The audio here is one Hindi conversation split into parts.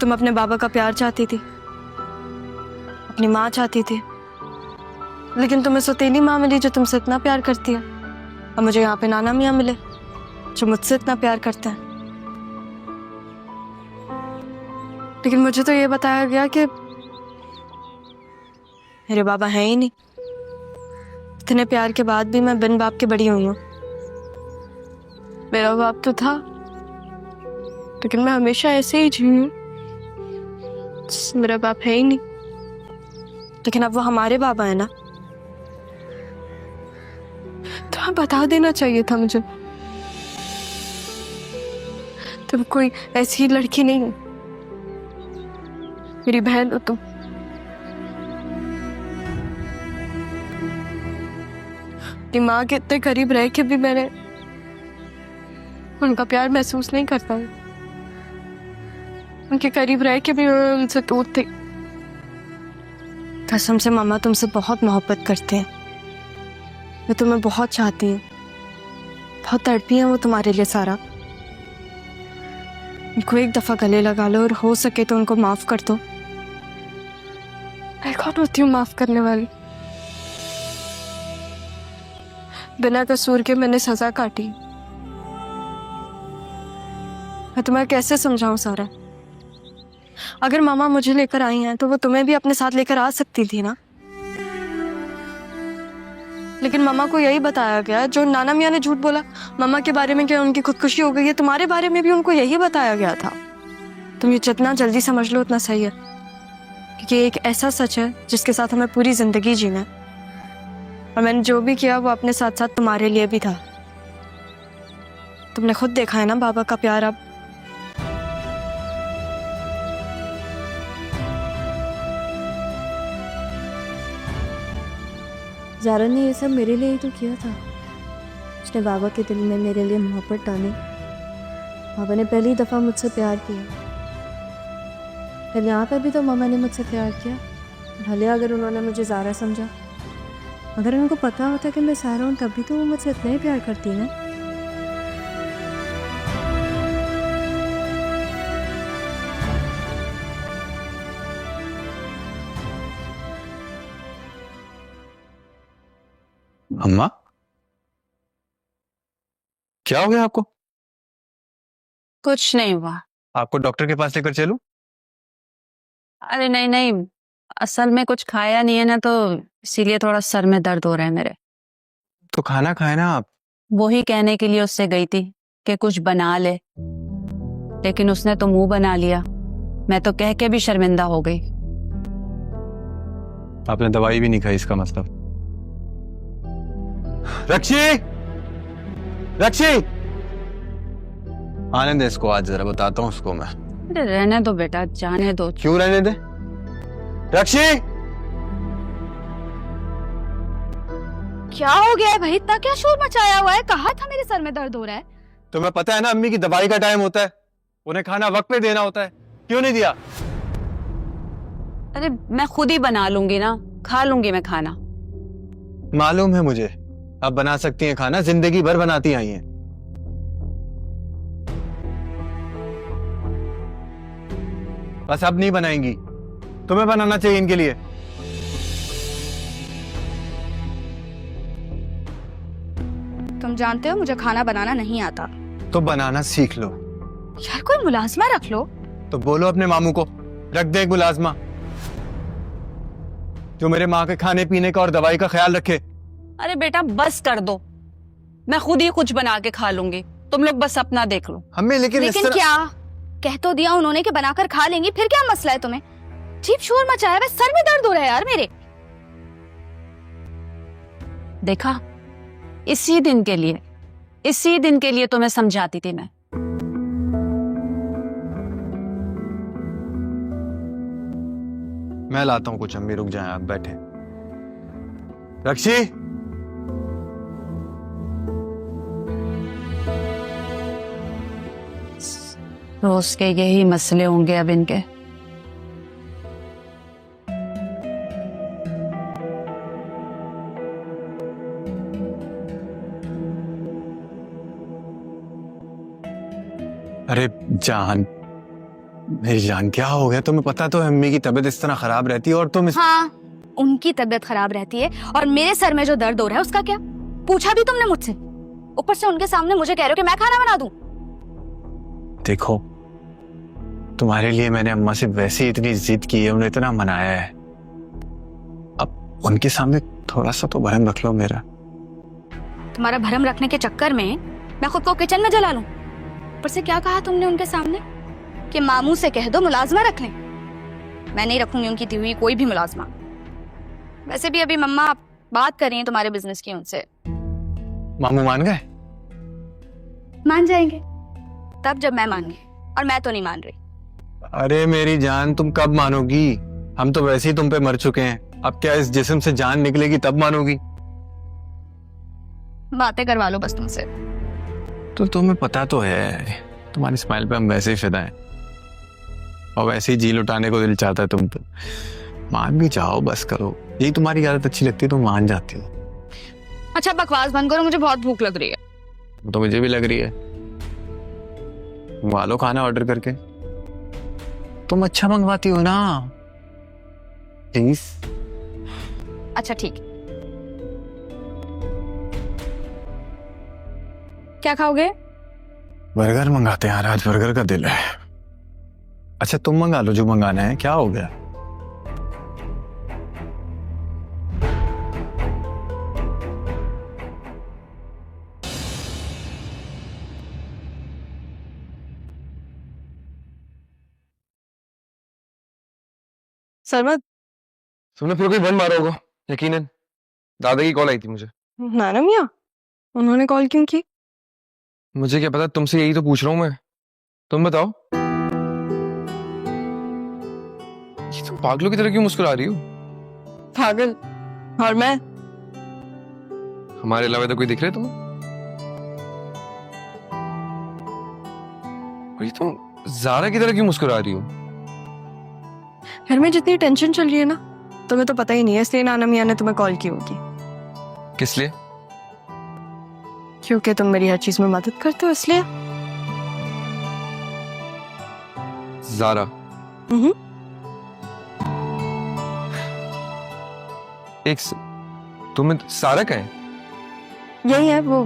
तुम अपने बाबा का प्यार चाहती थी, अपनी माँ चाहती थी, लेकिन तुम्हें सौतेली माँ मिली जो तुमसे इतना प्यार करती है, और मुझे यहाँ पे नाना मियाँ मिले जो मुझसे इतना प्यार करते हैं। लेकिन मुझे तो ये बताया गया कि मेरे बाबा हैं ही नहीं। इतने प्यार के बाद भी मैं बिन बाप के बड़ी हुई हूँ। मेरा बाप तो था, लेकिन मैं हमेशा ऐसे ही जी हूँ। मेरा बाप है ही नहीं, लेकिन अब वो हमारे बाबा है ना, तो बता देना चाहिए था मुझे। तुम कोई ऐसी लड़की नहीं हो, मेरी बहन हो तुम। अपनी माँ के इतने करीब रह के भी मैंने उनका प्यार महसूस नहीं कर पाया। उनके करीब रह के भी मैं उनसे दूर थी। कसम से मामा तुमसे बहुत मोहब्बत करते हैं, मैं तुम्हें बहुत चाहती हूँ, बहुत तड़पी है वो तुम्हारे लिए सारा। उनको एक दफा गले लगा लो और हो सके तो उनको माफ कर दो। मैं कौन होती हूँ माफ करने वाली? बिना कसूर के मैंने सजा काटी। मैं तुम्हें कैसे समझाऊं सारा? अगर मामा मुझे लेकर आई हैं तो वो तुम्हें भी अपने साथ लेकर आ सकती थी ना। लेकिन मामा को यही बताया गया जो नाना मियाँ ने झूठ बोला मामा के बारे में कि उनकी खुदकुशी हो गई है, तुम्हारे बारे में भी उनको यही बताया गया था। तुम ये जितना जल्दी समझ लो उतना सही है, क्योंकि एक ऐसा सच है जिसके साथ हमें पूरी जिंदगी जीना है। और मैंने जो भी किया वो अपने साथ साथ तुम्हारे लिए भी था। तुमने खुद देखा है ना बाबा का प्यार। अब ज़ारा ने ये सब मेरे लिए ही तो किया था। उसने बाबा के दिल में मेरे लिए मोहब्बत डाली। बाबा ने पहली दफ़ा मुझसे प्यार किया। फिर यहाँ पर भी तो मामा ने मुझसे प्यार किया। भले अगर उन्होंने मुझे ज़ारा समझा, अगर उनको पता होता कि मैं सारा हूँ तभी तो वो मुझसे इतना ही प्यार करती ना। अम्मा, क्या हो गया आपको? कुछ नहीं हुआ। आपको डॉक्टर के पास लेकर चलूं? अरे नहीं नहीं, असल में कुछ खाया नहीं है ना, तो इसीलिए थोड़ा सर में दर्द हो रहा है मेरे। तो खाना खाए ना आप। वो ही कहने के लिए उससे गई थी कि कुछ बना ले, लेकिन उसने तो मुंह बना लिया। मैं तो कह के भी शर्मिंदा हो गई। आपने दवाई भी नहीं खाई इसका मतलब। रक्षी, रक्षी, आने दे इसको, आज जरा बताता हूँ उसको मैं। अरे रहने दो बेटा, जाने दो। क्यों रहने दे? रक्षी, क्या हो गया है भाई? इतना क्या शोर मचाया हुआ है? कहा था मेरे सर में दर्द हो रहा है। तुम्हें पता है ना अम्मी की दवाई का टाइम होता है, उन्हें खाना वक्त पे देना होता है, क्यों नहीं दिया? अरे मैं खुद ही बना लूंगी ना, खा लूंगी मैं खाना। मालूम है मुझे, अब बना सकती हैं खाना, जिंदगी भर बनाती आई हैं। बस अब नहीं बनाएंगी, तुम्हें बनाना चाहिए इनके लिए। तुम जानते हो मुझे खाना बनाना नहीं आता। तो बनाना सीख लो। यार कोई मुलाजमा रख लो। तो बोलो अपने मामू को रख दे एक मुलाजमा जो मेरे माँ के खाने पीने का और दवाई का ख्याल रखे। अरे बेटा बस कर दो, मैं खुद ही कुछ बना के खा लूंगी, तुम लोग बस अपना देख लो। हमें लेकिन क्या कह तो दिया उन्होंने कि बनाकर खा लेंगी, फिर क्या मसला है तुम्हें? जीप शोर मचाया है, सर में दर्द हो रहा है यार मेरे। देखा, इसी दिन के लिए तो मैं समझाती थी। मैं लाता हूँ कुछ, अम्मी रुक जाएं, आप बैठे। रक्षी, रोज के यही मसले होंगे अब इनके। अरे जान, मेरी जान क्या हो गया? तुम्हें पता तो है अम्मी की तबीयत इस तरह खराब रहती है और तुम हाँ, उनकी तबीयत खराब रहती है और मेरे सर में जो दर्द हो रहा है उसका क्या? पूछा भी तुमने मुझसे? ऊपर से उनके सामने मुझे कह रहे हो कि मैं खाना बना दूं? देखो, तुम्हारे लिए मैंने अम्मा से वैसे ही इतनी जिद की है, उन्हें इतना मनाया है, अब उनके सामने थोड़ा सा तो भरम रख लो मेरा। तुम्हारा भरम रखने के चक्कर में मैं खुद को किचन में जला लूं? ऊपर से क्या कहा तुमने उनके सामने कि मामू से कह दो मुलाजमा रख लें? मैं नहीं रखूंगी उनकी दी हुई कोई भी मुलाजमा। वैसे भी अभी मम्मा बात कर रही हैं तुम्हारे बिजनेस की उनसे। मामू मान गए? मान जाएंगे तब जब मैं मान गई, और मैं तो नहीं मान रही। अरे मेरी जान, तुम कब मानोगी? हम तो वैसे ही तुम पे मर चुके हैं, अब क्या इस जिस्म से जान निकलेगी तब मानोगी? बातें करवा लो बस तुमसे। तो तुम्हें पता तो है तुम्हारी स्माइल पे हम वैसे ही फिदा हैं, और वैसे ही जी लुटाने को दिल चाहता है तुम पे। मान भी जाओ, बस करो, यही तुम्हारी आदत अच्छी लगती है, तुम मान जाती हो। अच्छा बकवास बंद करो, मुझे बहुत भूख लग रही है। तो मुझे भी लग रही है, मंगवा लो खाना ऑर्डर करके। तुम अच्छा मंगवाती हो ना, प्लीज। अच्छा ठीक है, क्या खाओगे? बर्गर मंगाते हैं यार, आज बर्गर का दिल है। अच्छा तुम मंगा लो जो मंगाना है, क्या हो गया? सरमद, तुमने फिर कोई बन मारा होगा यकीनन। दादा की कॉल आई थी मुझे। नाना मियाँ उन्होंने कॉल क्यों की? मुझे क्या पता, तुमसे यही तो पूछ रहा हूं मैं। तुम बताओ, ये तुम पागलों की तरह क्यों मुस्कुरा रही हो? पागल? और मैं? हमारे अलावा तो कोई दिख रहा है तुम्हें? और ये तुम ज़ारा की तरह क्यों मुस्कुरा रही हो? घर में जितनी टेंशन चल रही है ना, तुम्हें तो पता ही नहीं है, इसलिए नाना मियाँ ने तुम्हें कॉल की होगी। किस लिए? क्योंकि तुम मेरी हर चीज में मदद करते हो, इसलिए। ज़ारा, हम्म। तुम्हें सारा का है? यही है वो,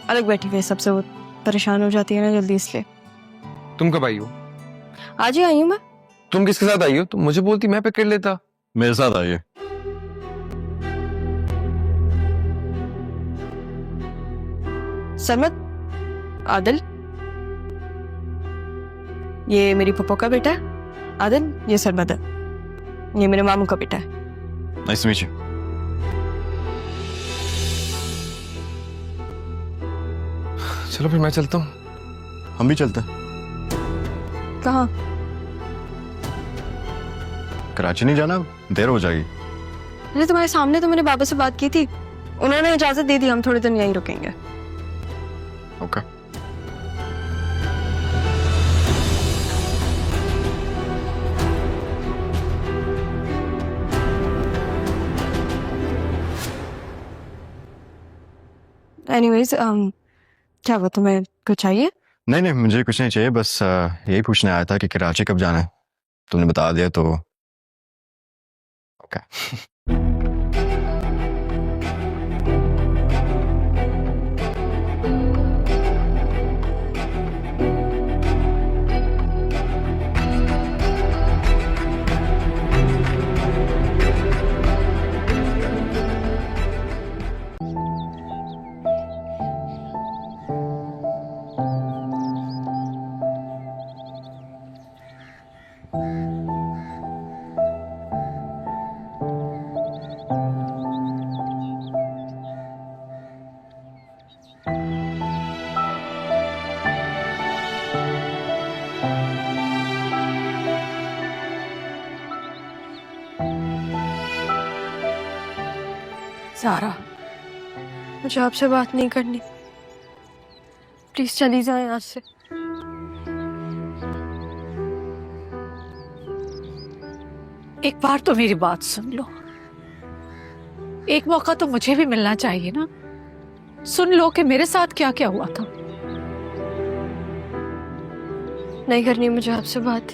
अलग बैठी हुई है सबसे, वो परेशान हो जाती है ना जल्दी, इसलिए। तुम कब आई हो? आज ही आई हूँ मैं। तुम किसके साथ आई हो? तुम मुझे बोलती, मैं पिक कर लेता। मेरे साथ आइए। सरमद, आदिल, ये मेरी पप्पो का बेटा है आदिल, ये सरमद है, ये मेरे मामू का बेटा है। Nice to meet you. चलो फिर मैं चलता हूँ। हम भी चलते हैं। कहाँ? कराची नहीं जाना, देर हो जाएगी। अरे तुम्हारे सामने तो मैंने बाबा से बात की थी, उन्होंने इजाजत दे दी, हम थोड़े दिन यहीं रुकेंगे। ओके। एनीवेज, क्या वो तुम्हें कुछ चाहिए? नहीं नहीं, मुझे कुछ नहीं चाहिए, बस यही पूछने आया था कि कराची कब जाना है। तुमने बता दिया तो ओके। सारा, मुझे आपसे बात नहीं करनी, प्लीज चली जाए यहाँ से। एक बार तो मेरी बात सुन लो, एक मौका तो मुझे भी मिलना चाहिए ना। सुन लो कि मेरे साथ क्या क्या हुआ था। नहीं करनी मुझे आपसे बात।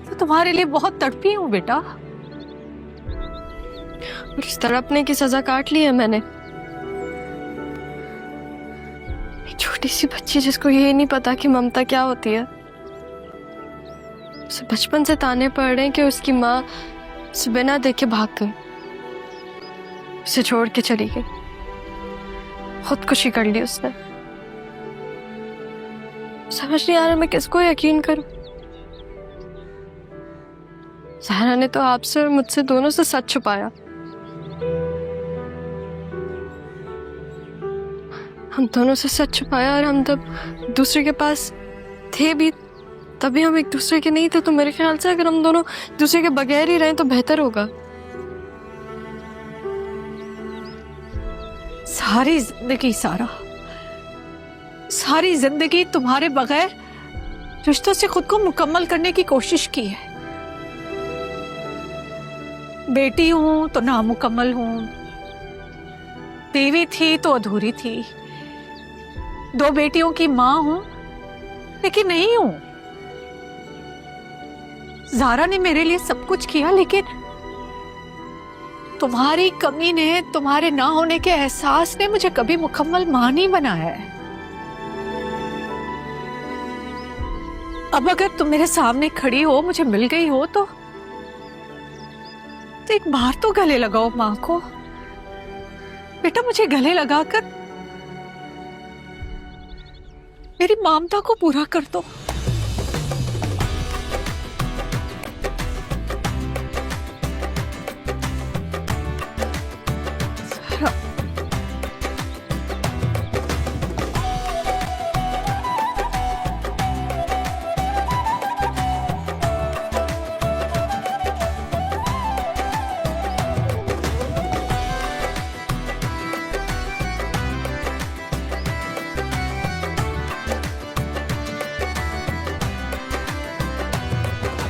तो तुम्हारे लिए बहुत तड़पी हूँ बेटा। और इस तड़पने की सजा काट ली है मैंने। एक छोटी सी बच्ची जिसको ये नहीं पता कि ममता क्या होती है, उसे बचपन से ताने पड़ रहे हैं कि उसकी माँ उसे बिना देखे भाग गई, उसे छोड़ के चली गई, खुदकुशी कर ली उसने। समझ नहीं आ रहा मैं किसको यकीन करूं। ज़हरा ने तो आपसे और मुझसे दोनों से सच छुपाया। हम दोनों से सच छुपाया और हम तब दूसरे के पास थे भी, तभी हम एक दूसरे के नहीं थे। तो मेरे ख्याल से अगर हम दोनों दूसरे के बगैर ही रहें तो बेहतर होगा। सारी जिंदगी सारा, सारी जिंदगी तुम्हारे बगैर रिश्तों से खुद को मुकम्मल करने की कोशिश की है। बेटी हूं तो नामुकम्मल हूं, बीवी थी तो अधूरी थी, 2 बेटियों की मां हूं लेकिन नहीं हूं। ज़ारा ने मेरे लिए सब कुछ किया, लेकिन तुम्हारी कमी ने, तुम्हारे ना होने के एहसास ने मुझे कभी मुकम्मल मां नहीं बनाया है। अब अगर तुम मेरे सामने खड़ी हो, मुझे मिल गई हो, तो एक बार तो गले लगाओ मां को। बेटा मुझे गले लगाकर मेरी ममता को पूरा कर दो।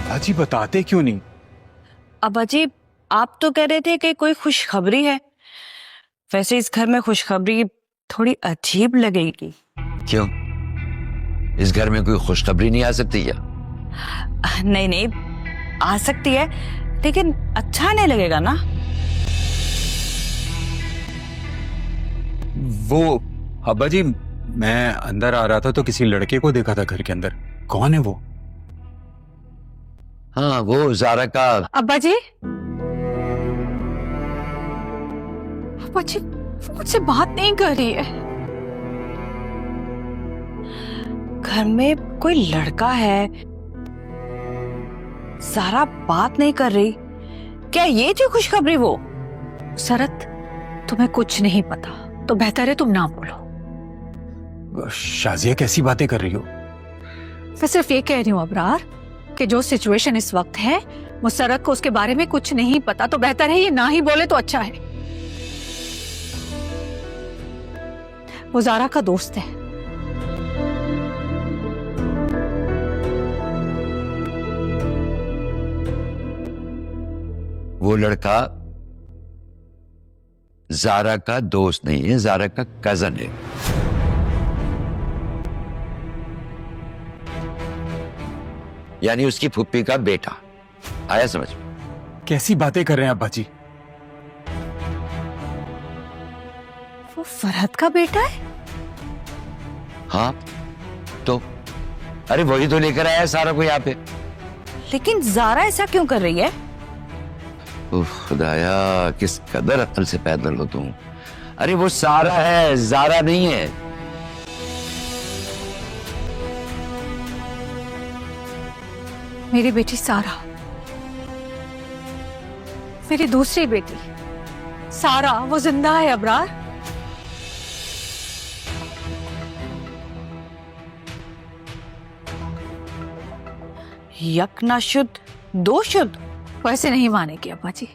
अजी बताते क्यों नहीं? अब अजीब, आप तो कह रहे थे कि कोई खुशखबरी है। वैसे इस घर में खुशखबरी थोड़ी अजीब लगेगी। क्यों? इस घर में कोई खुशखबरी नहीं आ सकती क्या? नहीं नहीं, आ सकती है, लेकिन अच्छा नहीं लगेगा ना। वो अब्बा जी, मैं अंदर आ रहा था तो किसी लड़के को देखा था घर के अंदर। कौन है वो? हाँ, वो ज़ारा का। अब्बा जी, अब्बा जी वो मुझसे बात नहीं कर रही है। घर में कोई लड़का है, ज़ारा बात नहीं कर रही। क्या ये थी खुशखबरी? वो शरत, तुम्हें कुछ नहीं पता तो बेहतर है तुम ना बोलो। शाजिया कैसी बातें कर रही हो? मैं सिर्फ ये कह रही हूँ अबरार कि जो सिचुएशन इस वक्त है, मुसरत को उसके बारे में कुछ नहीं पता, तो बेहतर है ये ना ही बोले तो अच्छा है। वो ज़ारा का दोस्त है। वो लड़का ज़ारा का दोस्त नहीं है, ज़ारा का कजन है। यानी उसकी फुप्पी का बेटा। आया समझ में? कैसी बातें कर रहे हैं अब्बा जी? वो फरहत का बेटा है? हाँ तो अरे वही तो लेकर आया है सारा को यहाँ पे। लेकिन ज़ारा ऐसा क्यों कर रही है? उफ खुदाया, किस कदर अक्ल से पैदल हो तुम। अरे वो सारा है, ज़ारा नहीं है। मेरी बेटी सारा, मेरी दूसरी बेटी सारा, वो जिंदा है अबरार। यक ना शुद्ध दो शुद्ध। वो ऐसे नहीं मानेगी अब्बा जी,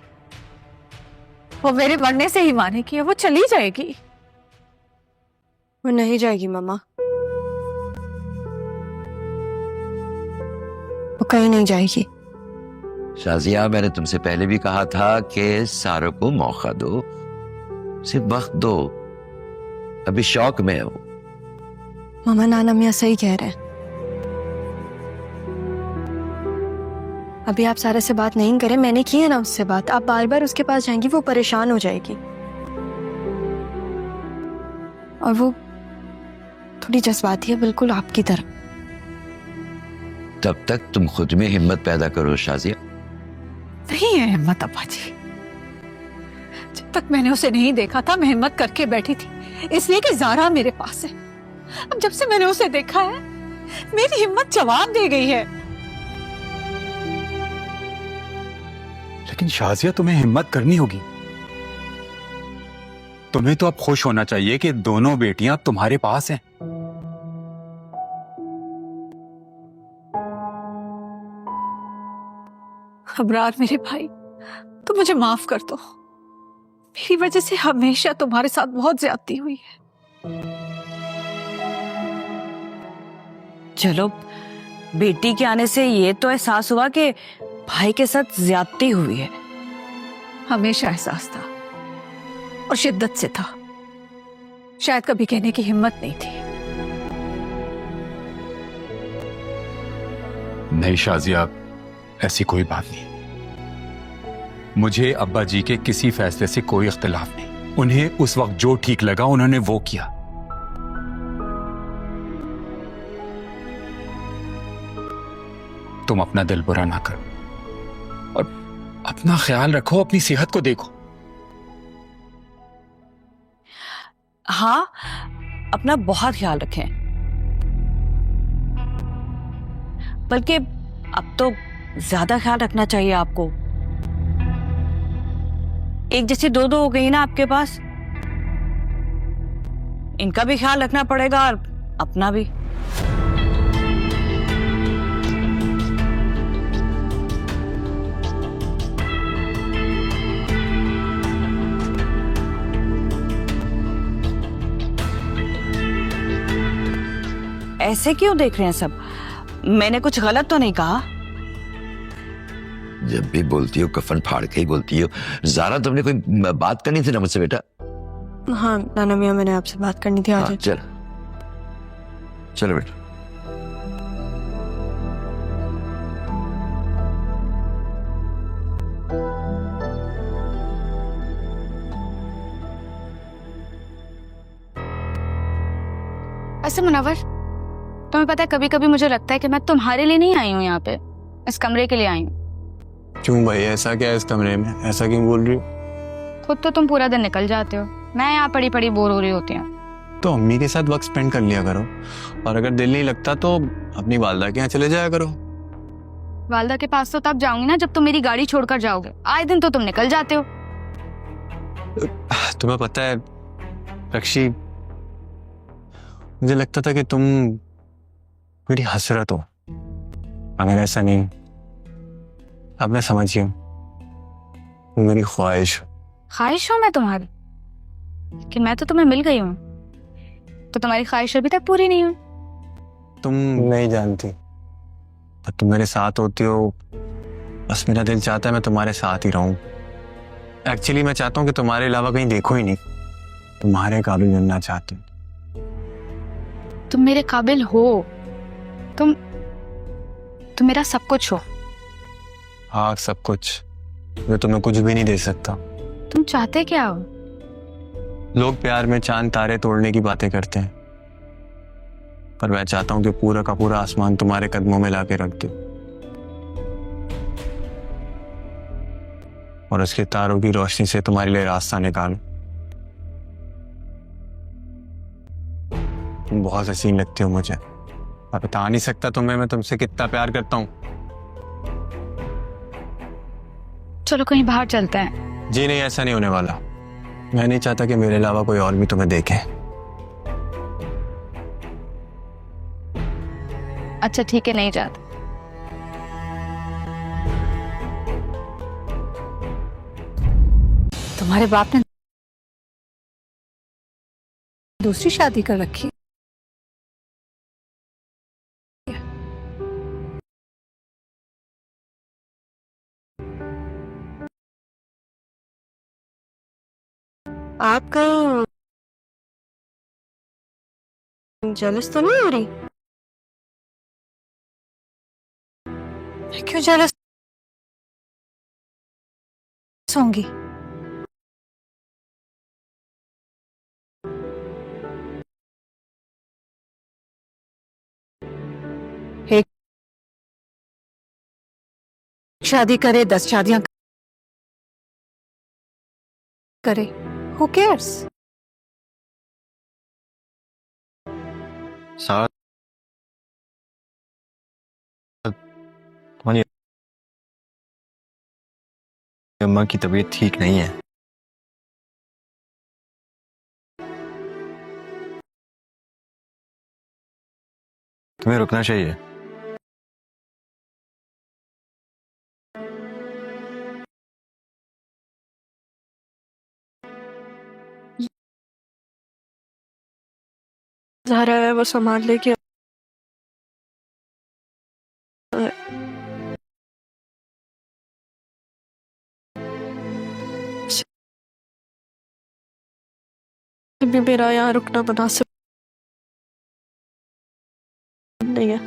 वो मेरे मरने से ही मानेगी। वो चली जाएगी। वो नहीं जाएगी मामा, वो कहीं नहीं जाएगी। शाजिया, मैंने तुमसे पहले भी कहा था कि सारा को मौका दो, सिर्फ वक्त दो। अभी शौक में हो। मामा नाना मियाँ सही कह रहे हैं। अभी आप सारे से बात नहीं करें, मैंने की है ना उससे बात। आप बार बार उसके पास जाएंगी, वो परेशान हो जाएगी। और वो थोड़ी जज्बाती है, बिल्कुल आपकी तरह। तब तक तुम खुद में हिम्मत पैदा करो शाजिया। नहीं है हिम्मत अब्बा जी। जब तक मैंने उसे नहीं देखा था मैं हिम्मत करके बैठी थी, इसलिए कि ज़ारा मेरे पास है। अब जब से मैंने उसे देखा है मेरी हिम्मत जवाब दे गई है। लेकिन शाजिया तुम्हें हिम्मत करनी होगी। तुम्हें तो अब खुश होना चाहिए कि दोनों बेटियां तुम्हारे पास हैं। अबरार मेरे भाई, तो मुझे माफ कर दो। मेरी वजह से हमेशा तुम्हारे साथ बहुत ज्यादती हुई है। चलो, बेटी के आने से ये तो एहसास हुआ कि भाई के साथ ज्यादती हुई है। हमेशा एहसास था और शिद्दत से था, शायद कभी कहने की हिम्मत नहीं थी। नहीं शाजिया, ऐसी कोई बात नहीं। मुझे अब्बा जी के किसी फैसले से कोई इख्तिलाफ नहीं। उन्हें उस वक्त जो ठीक लगा उन्होंने वो किया। तुम अपना दिल बुरा ना करो और अपना ख्याल रखो, अपनी सेहत को देखो। हाँ, अपना बहुत ख्याल रखें। बल्कि अब तो ज्यादा ख्याल रखना चाहिए आपको। एक जैसी दो हो गई ना आपके पास, इनका भी ख्याल रखना पड़ेगा और अपना भी। ऐसे क्यों देख रहे हैं सब? मैंने कुछ गलत तो नहीं कहा? जब भी बोलती हो कफन फाड़ के ही बोलती हो। ज़ारा, तुमने कोई बात करनी थी ना मुझसे बेटा? हाँ नाना मियाँ, मैंने आपसे बात करनी थी आज। हाँ, चल चलो बेटा। ऐसे मुनव्वर, तुम्हें पता है कभी कभी मुझे लगता है कि मैं तुम्हारे लिए नहीं आई हूँ यहाँ पे, इस कमरे के लिए आई हूँ। क्यों भाई, ऐसा क्या है इस कमरे में? ऐसा क्यों बोल रही हो? खुद तो तुम पूरा दिन निकल जाते हो, मैं यहाँ पड़ी पड़ी बोर हो रही होती हूँ। तो अम्मी के साथ वक्त स्पेंड कर लिया करो, और अगर दिल नहीं लगता तो अपनी वालदा के यहाँ चले जाया करो। वालदा के पास तो तब जाऊंगी ना जब तुम मेरी गाड़ी छोड़कर जाओगे। आए दिन तो तुम निकल जाते हो। तुम्हें पता है रक्षी, मुझे लगता था कि तुम मेरी हसरत हो, मगर ऐसा नहीं। अब मैं समझिए, तुम मेरी ख्वाहिश हो। ख्वाहिश हूँ मैं तुम्हारी, लेकिन मैं तो तुम्हें मिल गई हूँ, तो तुम्हारी ख्वाहिश अभी तक पूरी नहीं हुई। तुम नहीं जानती, पर तुम मेरे साथ होती हो, बस मेरा दिल चाहता है मैं तुम्हारे साथ ही रहूं। एक्चुअली मैं चाहता हूँ कि तुम्हारे अलावा कहीं देखो ही नहीं, तुम्हारे काबिल बनना चाहती हूँ। तुम मेरे काबिल हो, तुम मेरा सब कुछ हो। हाँ, सब कुछ। मैं तुम्हें कुछ भी नहीं दे सकता। तुम चाहते क्या हो? लोग प्यार में चांद तारे तोड़ने की बातें करते हैं, पर मैं चाहता हूं कि पूरा का पूरा आसमान तुम्हारे कदमों में लाके रख दूं, और उसके तारों की रोशनी से तुम्हारे लिए रास्ता निकालूं। तुम बहुत हसीन लगती हो मुझे, मैं बता नहीं सकता तुम्हें मैं तुमसे कितना प्यार करता हूं। चलो कहीं बाहर चलते हैं। जी नहीं, ऐसा नहीं होने वाला। मैं नहीं चाहता कि मेरे अलावा कोई और भी तुम्हें देखे। अच्छा ठीक है, नहीं जाते। तुम्हारे बाप ने दूसरी शादी कर रखी है। आप कहीं जेलस तो नहीं हो रही? मैं क्यों जेलस होंगी? एक शादी करे, 10 शादियां करे, हु केयर्स? सारा तुम्हारी अम्मा की तबीयत ठीक नहीं है। तुम्हें रुकना चाहिए। ज़हरा है वो सामान लेके भी मेरा यहाँ रुकना मुनासिब नहीं है।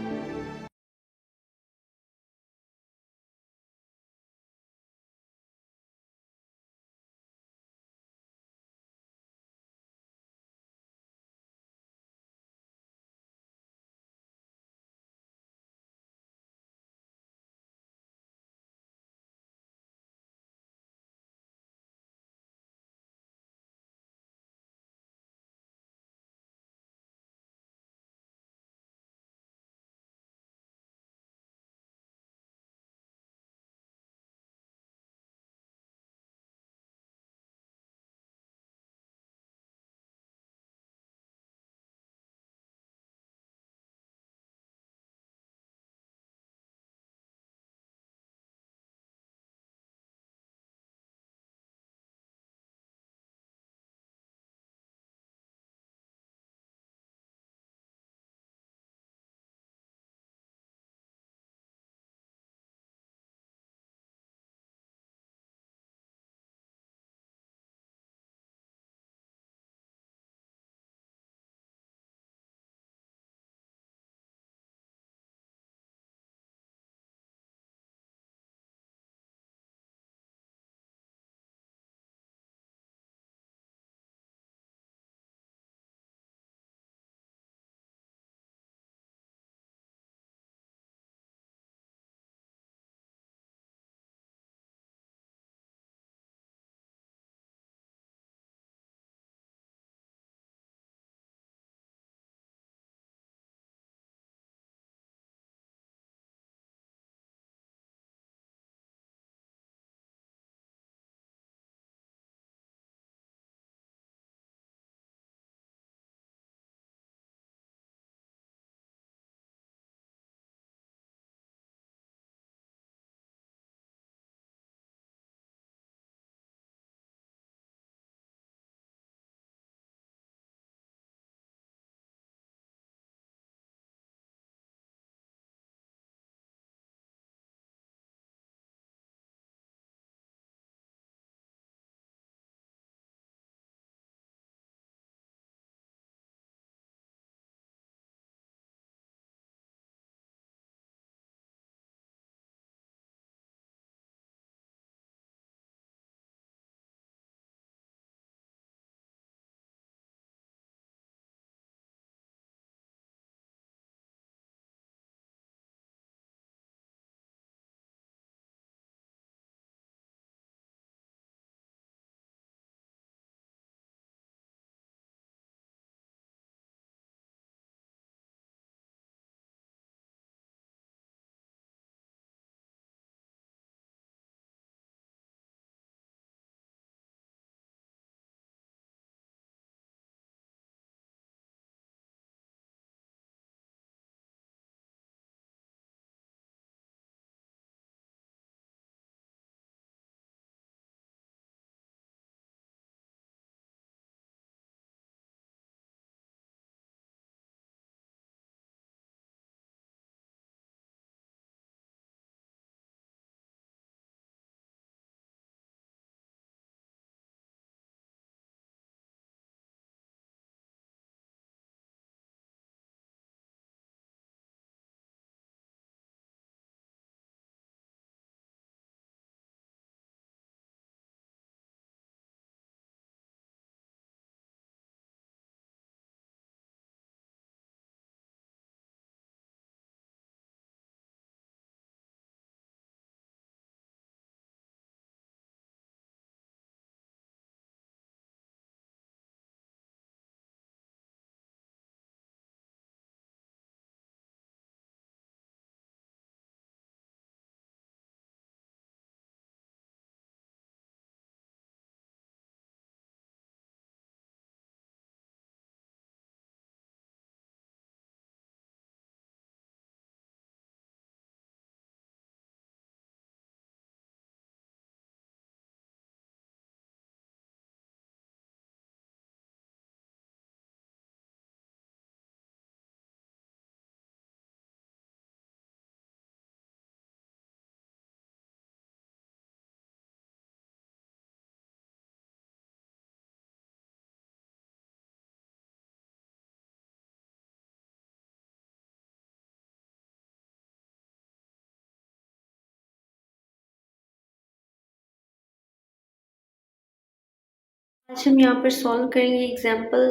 आज हम यहाँ पर सॉल्व करेंगे एग्जाम्पल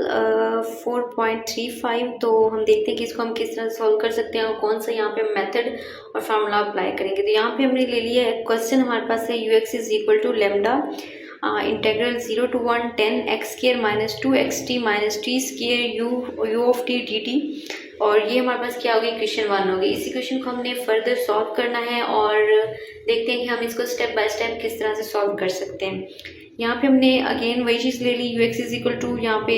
4.35। तो हम देखते हैं कि इसको हम किस तरह सॉल्व कर सकते हैं और कौन सा यहाँ पे मेथड और फार्मूला अप्लाई करेंगे। तो यहाँ पे हमने ले लिया है क्वेश्चन, हमारे पास है ux is equal to lambda integral 0 to 1 10 x square minus 2 xt माइनस t square u of T D t. और ये हमारे पास क्या होगी, इक्वेशन 1 होगी। इस इक्वेशन को हमने फर्दर सॉल्व करना है और देखते हैं कि हम इसको स्टेप बाय स्टेप किस तरह से सॉल्व कर सकते हैं। यहाँ पे हमने अगेन वही चीज़ ले ली, ux इज इक्वल टू यहाँ पे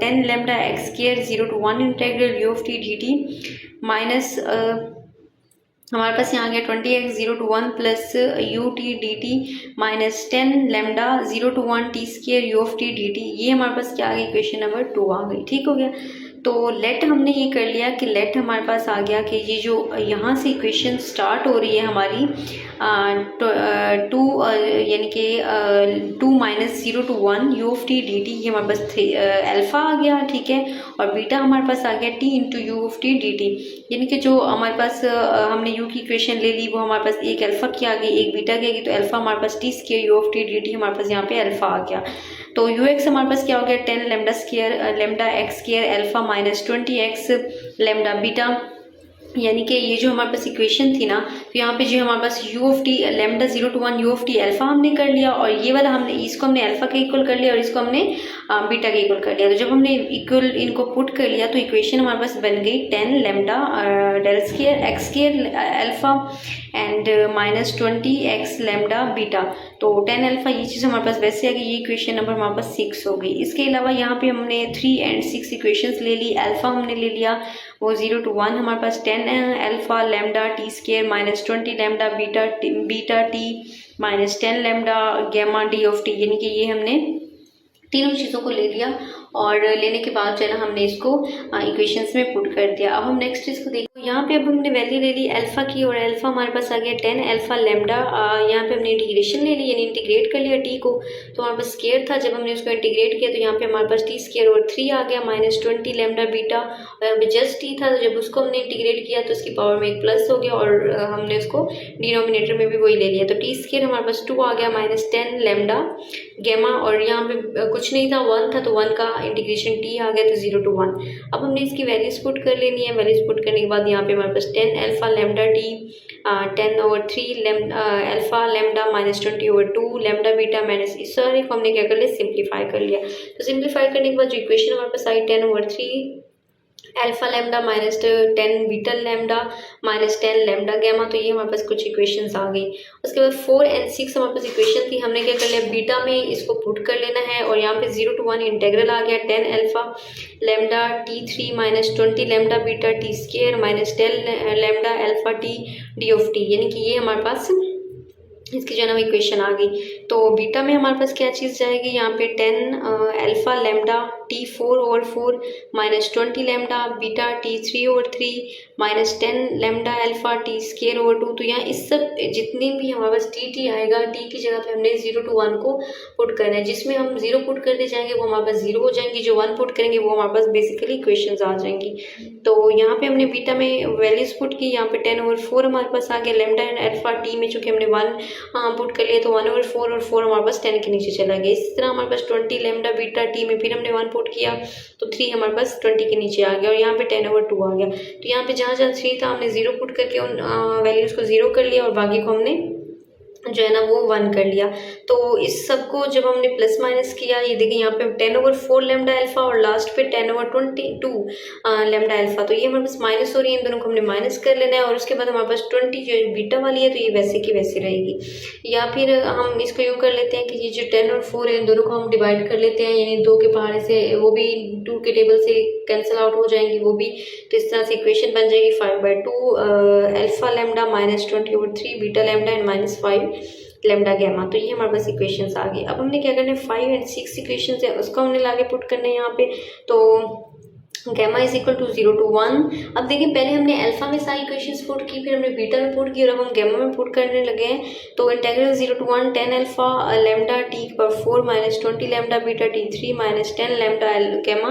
10 lambda x square 0 to 1 integral u of T D T minus हमारे पास यहाँ आ गया 20x 0 to 1 plus u T D T minus 10 lambda 0 to 1 T square u of T D T. ये हमारे पास क्या आ गई, इक्वेशन नंबर 2 आ गई। ठीक हो गया। तो लेट हमने ये कर लिया कि लेट हमारे पास आ गया कि ये जो यहाँ से इक्वेशन स्टार्ट हो रही है हमारी 2 यानी कि 2 minus 0 to 1 u of T D T, ये हमारे पास अल्फ़ा आ गया। ठीक है। और बीटा हमारे पास आ गया t into you of T D t, यानी कि जो हमारे पास हमने u की इक्वेशन ले ली वो हमारे पास एक अल्फ़ा की आ गई एक बीटा की आ गई। तो अल्फ़ा हमारे पास T square u of T D T हमारे पास यहाँ पे अल्फ़ा आ गया। तो ux हमारे पास क्या हो गया, 10 lambda square lambda x square alpha minus 20x lambda beta, यानी कि ये जो हमारे पास इक्वेशन थी ना, तो यहाँ पे जो हमारे पास u of T lambda 0 to 1 u of T alpha हमने कर लिया और ये वाला हमने इसको हमने अल्फ़ा के इक्वल कर लिया और इसको हमने बीटा के इक्वल कर लिया। तो जब हमने इक्वल इनको पुट कर लिया तो इक्वेशन हमारे पास बन गई 10 lambda del square x square alpha and minus 20x lambda beta. तो 10 अल्फ़ा ये चीज़ हमारे पास वैसे आ गई, ये इक्वेशन नंबर हमारे पास 6 हो गई। इसके अलावा यहाँ पे हमने 3 and 6 इक्वेशंस ले ली। अल्फ़ा हमने ले लिया वो 0 to 1 हमारे पास 10 alpha lambda t square minus 20 lambda beta t minus 10 lambda gamma d of T, यानी कि ये हमने तीनों चीज़ों को ले लिया और लेने के बाद जो है ना हमने इसको इक्वेशंस में पुट कर दिया। अब हम नेक्स्ट इसको देखो, यहाँ पे अब हमने वैल्यू ले ली अल्फ़ा की और अल्फ़ा हमारे पास आ गया 10 अल्फ़ा लेमडा। यहाँ पे हमने इंटीग्रेशन ले ली यानी इंटीग्रेट कर लिया टी को, तो हमारे पास स्क्वायर था, जब हमने उसको इंटीग्रेट किया तो यहाँ पे हमारे पास टी स्क्वायर और 3 आ गया माइनस 20 लेमडा बीटा। और यहाँ पे जस्ट टी था, तो जब उसको हमने इंटीग्रेट किया तो उसकी पावर में एक प्लस हो गया और हमने उसको डिनोमिनेटर में भी वही ले लिया। तो टी स्क्वायर हमारे पास 2 आ गया माइनस 10 लेमडा गैमा, और यहाँ पे कुछ नहीं था 1 था तो 1 का इंटीग्रेशन टी आ गया तो 0 to 1। अब हमने इसकी वैल्यूज पुट कर लेनी है। वैल्यूज पुट करने के बाद यहाँ पे हमारे पास 10 alpha lambda T 10/3 alpha lambda minus 20/2 lambda beta minus, इस सारे को हमने क्या कर लिया, सिंप्लीफाई कर लिया। तो सिंप्लीफाई करने के बाद जो इक्वेशन हमारे पास आई 10/3 alpha lambda minus 10 beta lambda minus 10 lambda gamma, तो ये हमारे पास कुछ इक्वेशंस आ गई। उसके बाद 4 and 6 हमारे पास इक्वेशन थी, हमने क्या कर लिया, बीटा में इसको पुट कर लेना है और यहाँ पे 0 to 1 इंटेग्रल आ गया 10 alpha lambda t3 minus 20 lambda beta T square minus 10 lambda alpha T d of T, यानी कि ये हमारे पास इसकी जो है ना इक्वेशन आ गई। तो बीटा में हमारे पास क्या चीज़ जाएगी, यहाँ पे 10 alpha lambda T 4/4 minus 20 lambda beta T 3/3 minus 10 lambda alpha T square. तो यहाँ इस सब जितनी भी हमारे पास टी आएगा, टी की जगह पे हमने 0 to 1 को पुट करना है। जिसमें हम 0 पुट करते जाएंगे वो हमारे पास 0 हो जाएंगी, जो 1 पुट करेंगे वो हमारे पास बेसिकली इक्वेशंस आ जाएंगी। तो यहाँ पे हमने बीटा में वैल्यूज पुट की, यहाँ पे 10/4 हमारे पास आ गया लेमडा एंड अल्फ़ा टी में चूँकि हमने 1 पुट कर लिया तो 1/4 और 4 हमारे पास 10 के नीचे चला गया। इस तरह हमारे पास 20 लेमडा बीटा टी में फिर हमने 1 पुट किया तो 3 हमारे पास 20 के नीचे आ गया और यहाँ पे 10/2 आ गया। तो यहाँ पे जहाँ 3 था हमने 0 पुट करके उन वैल्यूज को 0 कर लिया और बाकी को हमने जो है ना वो 1 कर लिया। तो इस सब को जब हमने प्लस माइनस किया, ये देखिए यहाँ पे 10/4 लेमडा अल्फ़ा और लास्ट पे 10/22 लेमडा अल्फ़ा, तो ये हमारे पास माइनस हो रही है, इन दोनों को हमने माइनस कर लेना है और उसके बाद हमारे पास 20 जो बीटा वाली है तो ये वैसे की वैसे रहेगी। या फिर हम इसको यूँ कर लेते हैं कि ये जो 10 और 4 है इन दोनों को हम डिवाइड कर लेते हैं, यानी 2 के पहाड़े से वो भी 2 के टेबल से कैंसिल आउट हो जाएंगी वो भी। तो इस तरह से इक्वेशन बन जाएगी 5/2 alpha lambda minus 20/3 beta lambda and minus 5 lambda gamma. तो ये हमारे पास इक्वेशंस आ गई। अब हमने क्या करना है, 5 and 6 इक्वेशंस है उसको हमने लाके पुट करना है यहाँ पे। तो gamma is equal to 0 to 1। अब देखिए पहले हमने अल्फा में सारी इक्वेशंस पुट की, फिर हमने बीटा में पुट की और अब हम गैमा में पुट करने लगे हैं। तो integral 0 to 1 10 alpha lambda t पर 4 minus 20 lambda beta t 3 minus 10 lambda gamma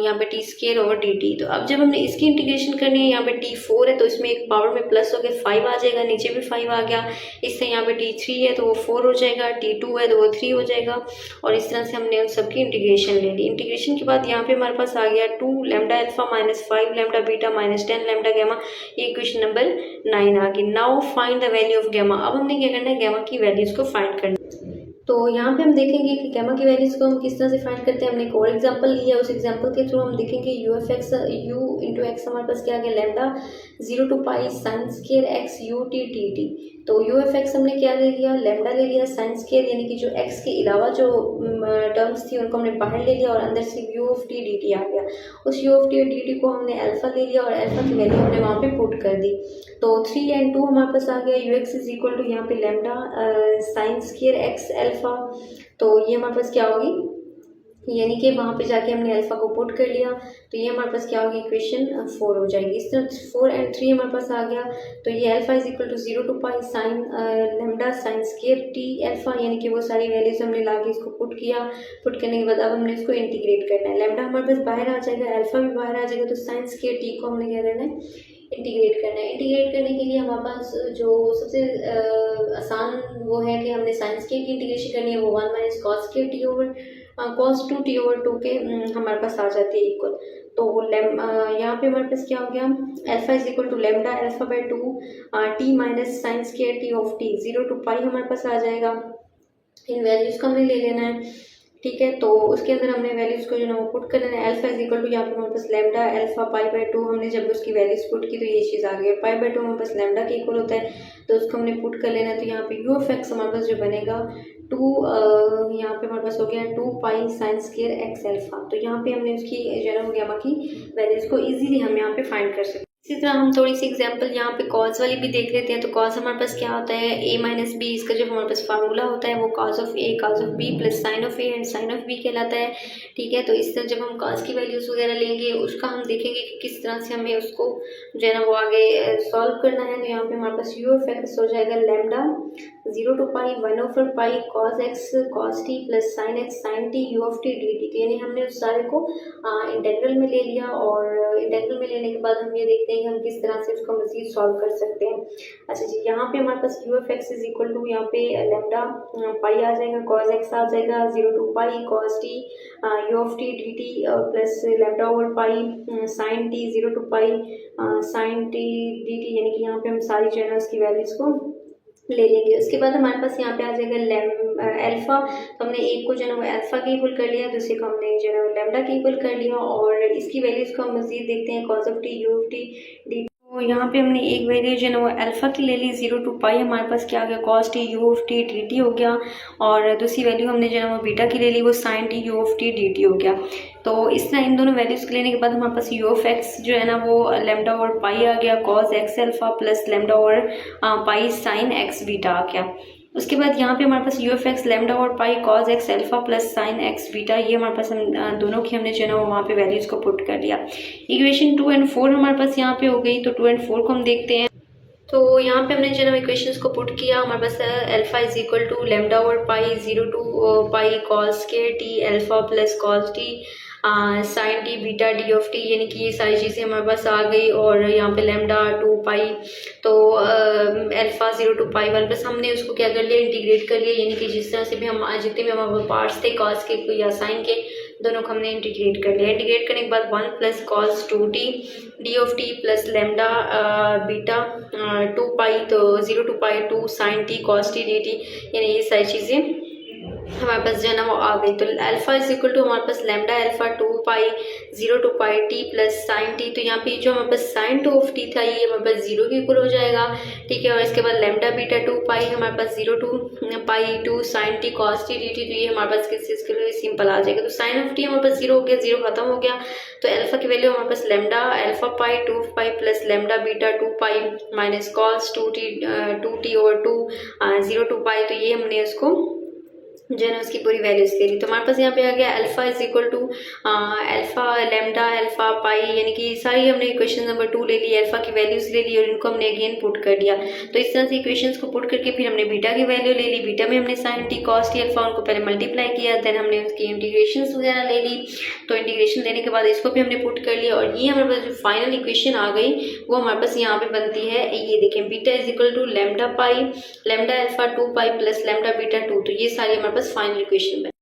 यहाँ पे t square over d t. तो अब जब हमने इसकी इंटीग्रेशन करनी है, यहाँ पे टी 4 है तो इसमें एक पावर में प्लस हो गया 5 आ जाएगा, नीचे भी 5 आ गया। इससे यहाँ पे टी 3 है तो वो 4 हो जाएगा, टी 2 है तो वो 3 हो जाएगा और इस तरह से हमने उन सबकी इंटीग्रेशन ले ली। इंटीग्रेशन के बाद यहाँ पे हमारे पास आ गया 2 lambda alpha minus 5 lambda beta minus 10 lambda gamma. ये इक्वेशन नंबर 9 आ गई। Now find the value of gamma. अब हमने क्या करना है, गैमा की वैल्यूज को फाइंड करना है। तो यहाँ पे हम देखेंगे कि गैमा की वैल्यूज को हम किस तरह से फाइंड करते हैं। हमने एक और एग्जांपल लिया, उस एग्जांपल के थ्रू हम देखेंगे यू इंटू एक्स हमारे पास क्या आ गया, lambda 0 to pi sign square x U T T T. तो यू एफ एक्स हमने क्या ले लिया, लैम्डा ले लिया, साइन स्केयर यानी कि जो एक्स के अलावा जो टर्म्स थी उनको हमने बाहर ले लिया और अंदर से U of T D T आ गया। उस यू ऑफ टी और डी टी को हमने अल्फा ले लिया और अल्फा की वैल्यू हमने वहाँ पे पुट कर दी। तो 3 and 2 हमारे पास आ गया, u x is equal to यहाँ पे lambda sine square x alpha. तो ये हमारे पास क्या होगी, यानी कि वहाँ पे जाके हमने अल्फा को पुट कर लिया तो ये हमारे पास क्या होगी, इक्वेशन 4 हो जाएगी। इस तरह 4 and 3 हमारे पास आ गया। तो ये alpha is equal to 0 to pi sine lambda sine square t alpha, यानी कि वो सारी वैल्यूज हमने ला के इसको पुट किया। पुट करने के बाद अब हमने इसको इंटीग्रेट करना है। लैम्डा हमारे पास बाहर आ जाएगा, अल्फा भी बाहर आ जाएगा, तो साइन स्केयर टी को हमने क्या करना है, इंटीग्रेट करना है। इंटीग्रेट करने के लिए हमारे पास जो सबसे आसान वो है कि हमने साइंस की इंटीग्रेशन करनी है, वो 1 माइनस कॉस के T over cos 2 T over 2 के हमारे पास आ जाती है इक्वल। तो यहाँ पे हमारे पास क्या हो गया, alpha is equal to lambda alpha by 2 t minus sine square t of t 0 to pi हमारे पास आ जाएगा। इन वैल्यूज़ को हमने ले लेना है, ठीक है। तो उसके अंदर हमने वैल्यूज़ को जो ना वो पुट कर लेना है। अल्फा इज इक्वल टू यहाँ पे हमारे पास लैम्डा अल्फा पाई बाई 2, हमने जब उसकी वैल्यूज़ पुट की तो ये चीज़ आ गई। पाई बाई 2 हमारे पास लैम्डा के इक्वल होता है तो उसको हमने पुट कर लेना है। तो यहाँ पे यू ऑफ एक्स हमारे पास जो बनेगा 2 यहाँ पे हमारे पास हो गया 2 pi sine square x alpha. तो यहाँ पे हमने उसकी जो है गैमा की वैल्यूज़ को ईजिली हम यहाँ पे फाइंड कर सकते हैं। इसी तरह हम थोड़ी सी एग्जांपल यहाँ पे कॉज वाली भी देख लेते हैं। तो कॉज हमारे पास क्या होता है, a माइनस बी, इसका जो हमारे पास फार्मूला होता है वो cos of a cos of b plus sine of a and sine of b कहलाता है, ठीक है। तो इस तरह जब हम कॉज की वैल्यूज़ वगैरह लेंगे उसका हम देखेंगे कि किस तरह से हमें उसको जो है ना वो आगे सॉल्व करना है। तो यहाँ पे हमारे पास यू ऑफ एक्स हो जाएगा lambda 0 to pi 1 over pi cos x cos t plus sine x sine t u of T D t. तो यानी हमने उस सारे को इंटीग्रल में ले लिया और इंटीग्रल में लेने के बाद हम ये देखते हैं कि हम किस तरह से उसको मज़ीद सॉल्व कर सकते हैं। अच्छा जी, यहाँ पे हमारे पास U F X is equal to यहाँ पे लैम्डा पाई आ जाएगा, कॉस एक्स आ जाएगा 0 to pi cos T u of T D T plus lambda over pi sine T 0 to pi sign T D t, यानी कि यहाँ पे हम सारी जो है ना उसकी वैल्यूज़ को ले लेंगे। उसके बाद हमारे पास यहाँ पे आ जाएगा अल्फा। तो हमने एक को जो है ना वो अल्फा के इक्वल कर लिया, दूसरे को हमने जो है ना लैम्डा के इक्वल कर लिया और इसकी वैल्यूज़ को हम मज़ीद देखते हैं cos of T u of T D. तो यहाँ पे हमने एक वैल्यू जो है ना वो अल्फा की ले ली 0 to पाई, हमारे पास क्या आ गया cos T u of T D t हो गया और दूसरी वैल्यू हमने जो है ना वो बीटा की ले ली, वो sine t u of T D t हो गया। तो इस तरह इन दोनों वैल्यूज़ को लेने के बाद हमारे पास यू ऑफ एक्स जो है ना वो लैम्डा और पाई आ गया, cos x alpha plus lambda और पाई साइन एक्स बीटा आ गया। उसके बाद यहाँ पे हमारे पास यू एफ एक्स लैम्डा और पाई cos x alpha plus sine x beta, ये हमारे पास हम दोनों की हमने जो है ना वहाँ पे वैल्यूज़ को पुट कर लिया। इक्वेशन 2 and 4 हमारे पास यहाँ पे हो गई। तो 2 and 4 को हम देखते हैं। तो यहाँ पे हमने जो है ना इक्वेशंस को पुट किया। हमारे पास alpha is equal to lambda और पाई 0 to पाई कॉस के T alpha plus cos T sine T beta D of T, यानी कि ये सारी चीज़ें हमारे पास आ गई। और यहाँ पे लैम्डा 2 पाई तो अल्फा 0 to पाई 1 प्लस हमने उसको क्या कर लिया, इंटीग्रेट कर लिया, यानी कि जिस तरह से भी हम जितने भी हमारे पार्ट्स थे कॉस के या साइन के दोनों को हमने इंटीग्रेट कर लिया। इंटीग्रेट करने के बाद 1 plus cos 2 t d of t plus lambda beta 2 pi तो 0 to pi 2 sine t cos t D t, यानी ये सारी चीज़ें हमारे पास जो है ना वो आ गई। तो अल्फा इज इक्वल टू हमारे पास lambda alpha 2 pi 0 to pi T plus sine T. तो यहाँ पे जो हमारे पास साइन 2 ऑफ टी था ये हमारे पास 0 के इक्वल हो जाएगा, ठीक है। और इसके बाद लैम्डा बीटा 2 पाई हमारे पास 0 to pi 2 sine t cos t D t, तो ये हमारे पास किस चीज़ के लिए सिंपल आ जाएगा। तो साइन ऑफ टी हमारे पास 0 हो गया, 0 खत्म हो गया। तो अल्फा की वैल्यू हमारे पास lambda alpha pi 2 pi plus lambda beta 2 pi minus cos 2 T over 2 0 to pi, तो ये हमने उसको जो है ना उसकी पूरी वैल्यूज ले ली। तो हमारे पास यहाँ पे आ गया alpha is equal to alpha lambda alpha pi, यानी कि सारी हमने इक्वेशन नंबर 2 ले ली, अल्फा की वैल्यूज ले ली और इनको हमने अगेन पुट कर दिया। तो इस तरह से इक्वेशंस को पुट करके फिर हमने बीटा की वैल्यू ले ली, बीटा में हमने sine t cos t alpha उनको पहले मल्टीप्लाई किया, देन हमने उसकी इंटीग्रेशन वगैरह ले ली। तो इंटीग्रेशन लेने के बाद इसको भी हमने पुट कर लिया और ये हमारे पास जो फाइनल इक्वेशन आ गई वो हमारे पास यहाँ पे बनती है, ये देखें beta is equal to lambda pi lambda alpha 2 pi plus lambda beta 2। तो ये सारी हमारे पास फाइनल इक्वेशन